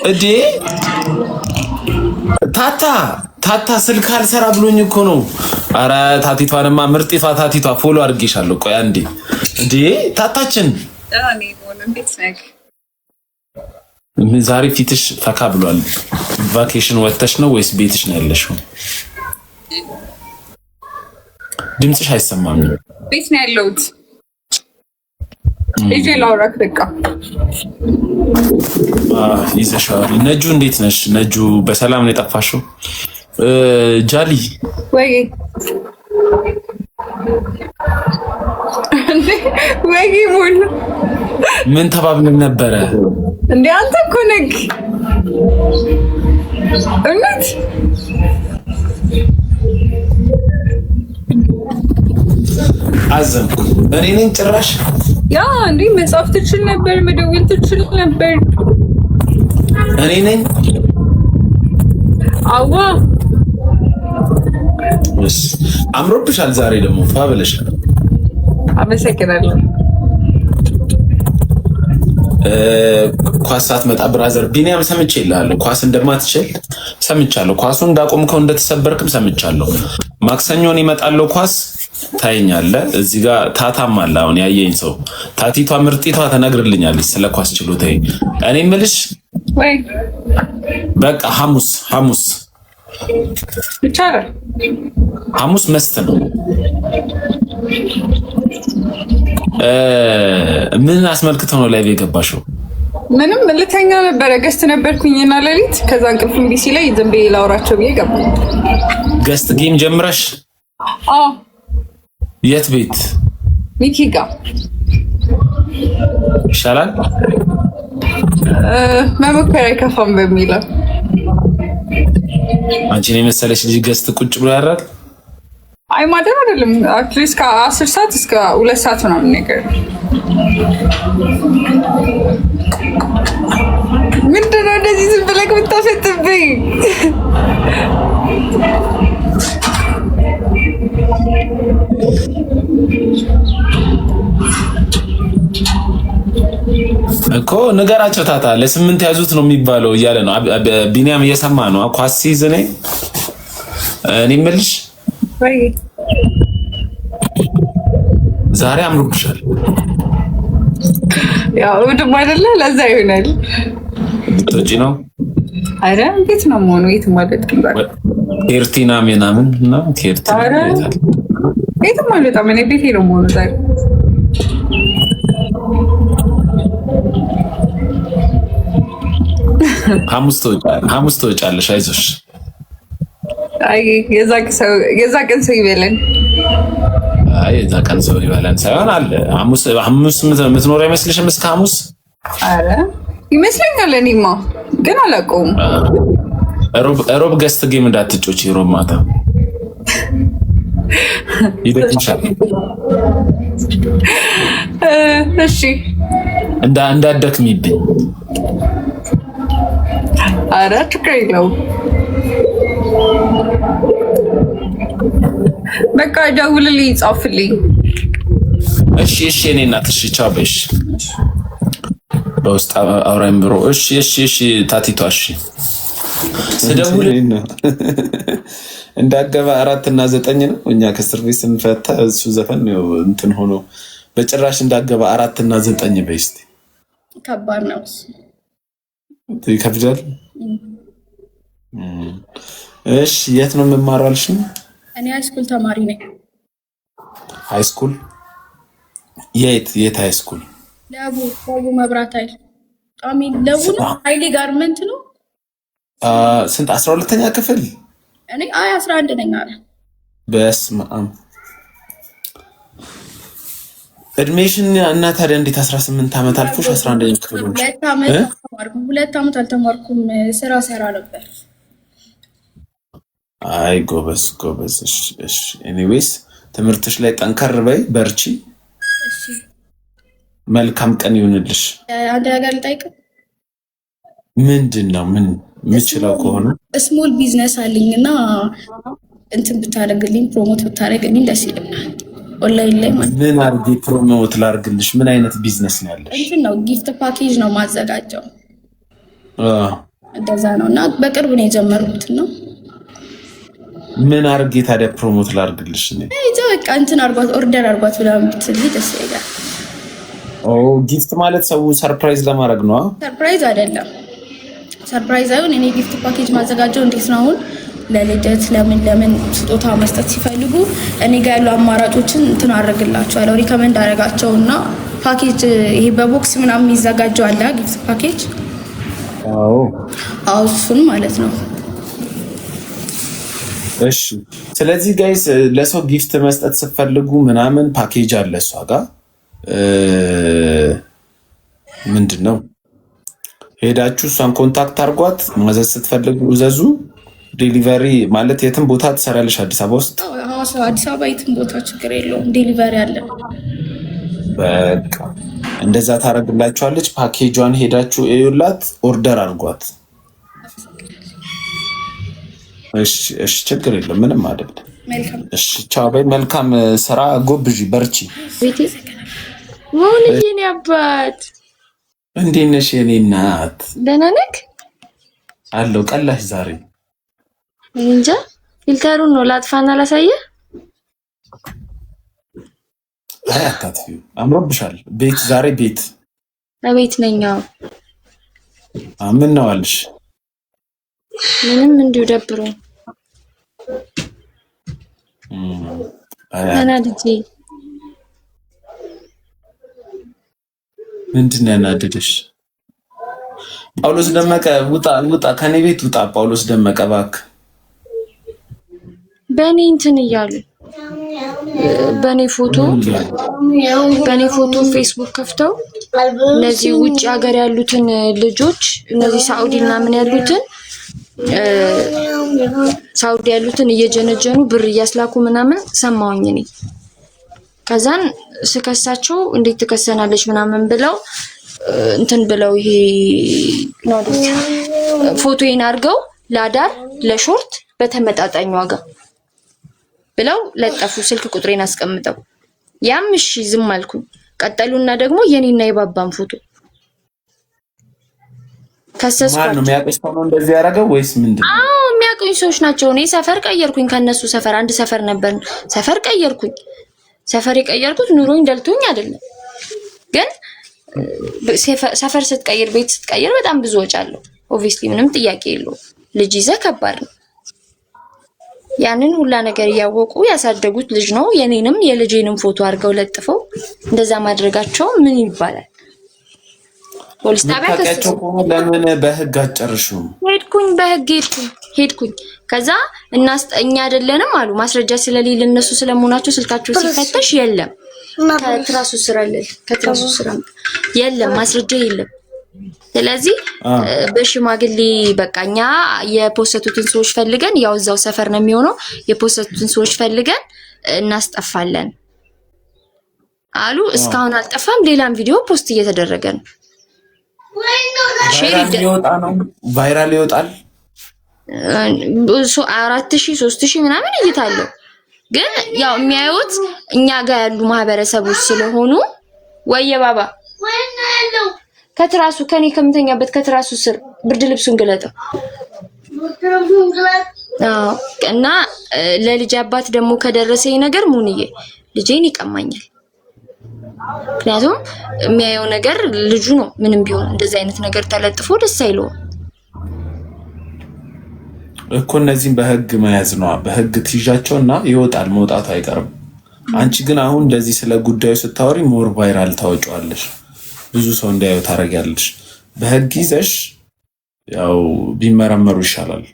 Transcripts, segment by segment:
እዴ ታታ ስልክ አልሰራ ብሎኝ እኮ ነው። አረ ታቲቷንማ ምርጢቷ ታቲቷ ፎሎ አድርጌሻለሁ። ቆይ አንዴ እንዴ ታታችን ዛሬ ፊትሽ ፈካ ብሏል። ቫኬሽን ወጥተሽ ነው ወይስ ቤትሽ ነው ያለሽው? ድምፅሽ አይሰማም። ቤት ነው ያለሁት። እጄ ላውራክ በቃ ይዘሻል። ነጁ እንዴት ነሽ? ነጁ በሰላም ነው የጠፋሽው? ጃሊ ወይ ሙሉ ምን ተባብለን ነበረ እንዴ? አንተ እኮ ነህ እውነት አዘንኩ። እኔ ነኝ ጭራሽ ያ እንዴ መጻፍ ትችል ነበር፣ መደወል ትችል ነበር። እኔ ነኝ አዋ አምሮብሻል። ዛሬ ደግሞ ፋብለሻል። አመሰግናለሁ። ኳስ ሳትመጣ ብራዘር ቢኒያም ሰምቼ ይልሃለሁ። ኳስ እንደማትችል ሰምቻለሁ። ኳሱን እንዳቆምከው እንደተሰበርክም ሰምቻለሁ። ማክሰኞን ይመጣለው ኳስ ታይኛለህ። እዚህ ጋር ታታም አለ። አሁን ያየኝ ሰው ታቲቷ ምርጢቷ ተነግርልኛለች ስለ ኳስ ችሎታዬ። እኔ የምልሽ ወይ በቃ ሐሙስ ይቻላል። ሐሙስ መስት ነው። ምን አስመልክተው ነው ላይቭ የገባሽው? ምንም ልተኛ ነበረ። ገስት ነበርኩኝና ሌሊት ከዛ እንቅልፍ እምቢ ሲለኝ ዝም ብዬ ላውራቸው ብዬ ገባሁ። ገስት ጌም ጀምረሽ? አዎ። የት ቤት? ሚኪ ጋር ይሻላል። መሞከር አይከፋም በሚለው አንቺን የመሰለሽ ልጅ ገስት ቁጭ ብሎ ያራል። አይ ማደር አይደለም። አትሊስት ከ10 ሰዓት እስከ 2 ሰዓት ምናምን ነገር ምንድን ነው እንደዚህ ዝም ብለህ የምታፈጥብኝ? እኮ ንገራቸው። ታታ ለ8 ያዙት ነው የሚባለው እያለ ነው ቢኒያም እየሰማ ነው። ኳስ ሲይዝ እኔ የምልሽ ወይ ዛሬ አምሮብሻል። ያው እሑድም አይደለ? ለዛ ይሆናል። ልትወጪ ነው? አረ እንዴት ነው መሆኑ? የት ማለት ኬርቲና ምናምን እና ኬርቲና የት ማለት ምን ቤቴ ነው መሆኑ ዛሬ ሐሙስ ትወጫለሽ። አይዞሽ። አይ የዛ ቀን ሰው ይበለን። አይ የዛ ቀን ሰው ይበለን ሳይሆን አለ ሐሙስ የምትኖር አይመስልሽም? እስከ ሐሙስ አረ ይመስለኛል። እኔማ ግን አላውቀውም። ሮብ ገስት ጌም እንዳትጮች። ሮብ ማታ ይደክምሻል። እሺ እንዳትደክሚብኝ። አረ ችግር የለውም። በቃ ደውልልኝ፣ ጻፍልኝ። እሺ እኔ እናት እሺ፣ ቻው በይሽ። በውስጥ አውራኝ ብሮ። እሺ ታቲቷ እሺ። ስደውል እንዳገባ 4 እና 9 ነው። እኛ ከእስር ቤት ስንፈታ እሱ ዘፈን ነው እንትን ሆኖ በጭራሽ እንዳገባ 4 እና 9 በይ እስኪ። ከባድ ነው። ይከብዳል። እሺ የት ነው የምማረው አልሽኝ? እኔ ሃይስኩል ተማሪ ነኝ። ሃይስኩል? የት ሃይስኩል? ለቡ መብራት ኃይል ለቡ ነው። ኃይሌ ጋርመንት ነው። ስንት 12ኛ ክፍል? እኔ 11 ነኝ አለ። በስመ አብ። እድሜሽን እና ታዲያ እንዴት 18 ዓመት አልፎሽ 11ኛ ክፍል ሆንሽ? 2 ዓመት አልተማርኩም። ስራ ሰራ ነበር። አይ ጎበዝ። እሺ ኤኒዌይስ ትምህርትሽ ላይ ጠንከር በይ፣ በርቺ። እሺ መልካም ቀን ይሁንልሽ። አንድ ነገር ልጠይቅ። ምንድን ነው? ምን የምችለው ከሆነ ስሞል ቢዝነስ አለኝና እንትን ብታደርግልኝ፣ ፕሮሞት ብታደርግልኝ ደስ ይለኛል። ኦንላይን ላይ ማለት ምን አድርጌ ፕሮሞት ላድርግልሽ? ምን አይነት ቢዝነስ ነው ያለሽ? እንትን ነው ጊፍት ፓኬጅ ነው ማዘጋጀው። እንደዛ ነው እና በቅርብ ነው የጀመርኩት ነው። ምን አድርጌ ታዲያ ፕሮሞት ላድርግልሽ? በቃ እንትን አርጓት ኦርደር አርጓት ምናምን ብትልኝ ደስ ይላል። ጊፍት ማለት ሰው ሰርፕራይዝ ለማድረግ ነው? ሰርፕራይዝ አይደለም፣ ሰርፕራይዝ አይሆን። እኔ ጊፍት ፓኬጅ ማዘጋጀው እንዴት ነው አሁን ለልደት ለምን ስጦታ መስጠት ሲፈልጉ እኔ ጋር ያሉ አማራጮችን እንትን አደርግላቸዋለሁ፣ ሪከመንድ አደርጋቸውና ፓኬጅ ይሄ በቦክስ ምናምን የሚዘጋጀው አለ ጊፍት ፓኬጅ። አዎ እሱን ማለት ነው። እሺ ስለዚህ ጋይስ ለሰው ጊፍት መስጠት ስትፈልጉ ምናምን ፓኬጅ አለ እሷ ጋር ምንድን ነው ሄዳችሁ እሷን ኮንታክት አድርጓት። ማዘዝ ስትፈልጉ እዘዙ። ዴሊቨሪ ማለት የትም ቦታ ትሰራለሽ? አዲስ አበባ ውስጥ? አዲስ አበባ የትም ቦታ ችግር የለውም፣ ዴሊቨሪ አለ። በቃ እንደዛ ታደርግላችኋለች። ፓኬጇን ሄዳችሁ እዩላት፣ ኦርደር አድርጓት። እሺ ችግር የለም፣ ምንም አይደለም። እሺ ቻው በይ። መልካም ስራ፣ ጎብዢ፣ በርቺ። ወንዬ የኔ አባት እንዴት ነሽ የኔ እናት? ደህና ነህ? አለው ቀላሽ ዛሬ እንጃ ፊልተሩን ነው ላጥፋና ላሳየህ። አይ አታጥፊው፣ አምሮብሻል። ቤት ዛሬ ቤት ነኝ። ምን ነው አልሽ? ምንም እንዲሁ ደብሮኝ ተናድጄ። ምንድን ነው ያናደደሽ? ጳውሎስ ደመቀ ውጣ፣ ከኔ ቤት ውጣ። ጳውሎስ ደመቀ እባክህ። በእኔ እንትን እያሉ በእኔ ፎቶ ፌስቡክ ከፍተው እነዚህ ውጭ ሀገር ያሉትን ልጆች እነዚህ ሳኡዲ እና ምን ያሉትን ሳኡዲ ያሉትን እየጀነጀኑ ብር እያስላኩ ምናምን ሰማሁኝ እኔ። ከዛን ስከሳቸው እንዴት ትከሰናለች ምናምን ብለው እንትን ብለው ይሄ ፎቶዬን አድርገው ለአዳር ለሾርት በተመጣጣኝ ዋጋ ብለው ለጠፉ። ስልክ ቁጥሬን አስቀምጠው ያም እሺ ዝም አልኩኝ። ቀጠሉና ደግሞ የኔና የባባን ፎቶ ከሰስኳቸው። ማን ነው የሚያውቅሽ? ነው እንደዚህ ያደረገው ወይስ ምንድነው? አዎ የሚያውቁኝ ሰዎች ናቸው። እኔ ሰፈር ቀየርኩኝ፣ ከነሱ ሰፈር አንድ ሰፈር ነበር፣ ሰፈር ቀየርኩኝ። ሰፈር የቀየርኩት ኑሮኝ ደልቶኝ አይደለም፣ ግን ሰፈር ስትቀይር ቤት ስትቀይር በጣም ብዙ ወጪ አለው። ኦብቪስሊ ምንም ጥያቄ የለውም። ልጅ ይዘህ ከባድ ነው። ያንን ሁላ ነገር እያወቁ ያሳደጉት ልጅ ነው። የኔንም የልጄንም ፎቶ አድርገው ለጥፈው እንደዛ ማድረጋቸው ምን ይባላል? ፖሊስ ጣቢያ ከሰቸው ለምን በህግ አጨርሹም? ሄድኩኝ። ከዛ እኛ አይደለንም አሉ። ማስረጃ ስለሌለ እነሱ ስለመሆናቸው ስልካቸው ሲፈተሽ የለም፣ ከትራሱ ስራ የለም፣ ማስረጃ የለም። ስለዚህ በሽማግሌ በቃኛ የፖስተቱትን ሰዎች ፈልገን፣ ያው እዛው ሰፈር ነው የሚሆነው፣ የፖስተቱትን ሰዎች ፈልገን እናስጠፋለን አሉ። እስካሁን አልጠፋም። ሌላም ቪዲዮ ፖስት እየተደረገ ነው። ቫይራል ይወጣል። 4000 3000 ምናምን እይታለሁ። ግን ያው የሚያዩት እኛ ጋር ያሉ ማህበረሰቦች ስለሆኑ ወየ ባባ ከትራሱ ከኔ ከምተኛበት ከትራሱ ስር ብርድ ልብሱን ገለጠው። እና ለልጅ አባት ደግሞ ከደረሰኝ ነገር ሙንዬ ልጄን ይቀማኛል። ምክንያቱም የሚያየው ነገር ልጁ ነው። ምንም ቢሆን እንደዚህ አይነት ነገር ተለጥፎ ደስ አይለውም እኮ። እነዚህም በህግ መያዝ ነው። በህግ ትይዣቸውና ይወጣል፣ መውጣቱ አይቀርም። አንቺ ግን አሁን እንደዚህ ስለ ጉዳዩ ስታወሪ ሞር ቫይራል ታወጪዋለሽ፣ ብዙ ሰው እንዲያየው ታደርጊያለሽ። በህግ ይዘሽ ያው ቢመረመሩ ይሻላል።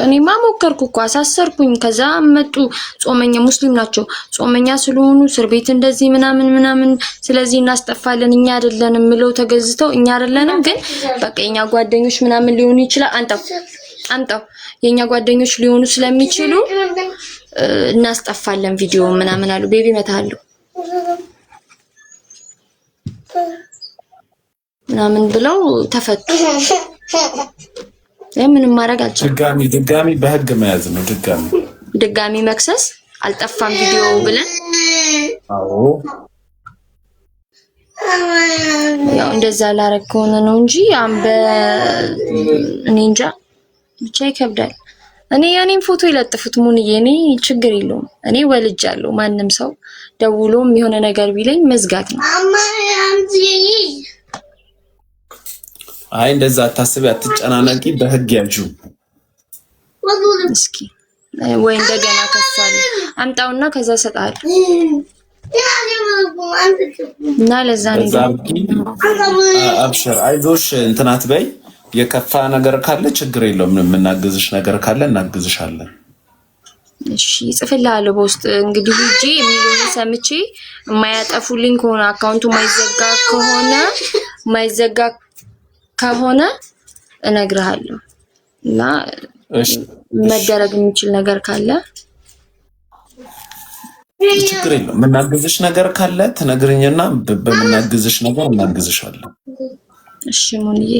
እኔማ ሞከርኩ እኮ አሳሰርኩኝ። ከዛ መጡ። ጾመኛ ሙስሊም ናቸው። ጾመኛ ስለሆኑ እስር ቤት እንደዚህ ምናምን ስለዚህ እናስጠፋለን እኛ አይደለንም ምለው ተገዝተው እኛ አይደለንም፣ ግን በቃ የኛ ጓደኞች ምናምን ሊሆኑ ይችላል። አንጣው የኛ ጓደኞች ሊሆኑ ስለሚችሉ እናስጠፋለን ቪዲዮ ምናምን አሉ። ቤቢ መታሉ ምናምን ብለው ተፈቱ። ምንም ማድረግ አልቻልኩም። ድጋሚ በህግ መያዝ ነው። ድጋሚ መክሰስ አልጠፋም ቪዲዮ ብለን። አዎ ያው እንደዛ ላረግ ከሆነ ነው እንጂ እኔ እንጃ ብቻ ይከብዳል። እኔ ያኔን ፎቶ ይለጥፉት ሙንዬ፣ እኔ ችግር የለውም። እኔ ወልጃለሁ። ማንም ሰው ደውሎም የሆነ ነገር ቢለኝ መዝጋት ነው። አይ እንደዛ አታስቢ፣ አትጨናነቂ። በህግ ያዥው እስኪ ወይ እንደገና ከሳለ አምጣውና ከዛ ሰጣል እና ለዛ ነው አብሽር፣ አይዞሽ እንትናት በይ። የከፋ ነገር ካለ ችግር የለውም። የምናግዝሽ ነገር ካለ እናግዝሻለን። እሺ ጽፍልሃለሁ በውስጥ እንግዲህ ሂጂ የሚሉኝ ሰምቼ የማያጠፉልኝ ከሆነ አካውንቱ ማይዘጋ ከሆነ እነግርሃለሁ እና መደረግ የሚችል ነገር ካለ ችግር የለውም። የምናግዝሽ ነገር ካለ ትነግርኝና በምናግዝሽ ነገር እናግዝሻለን። እሺ ሙንዬ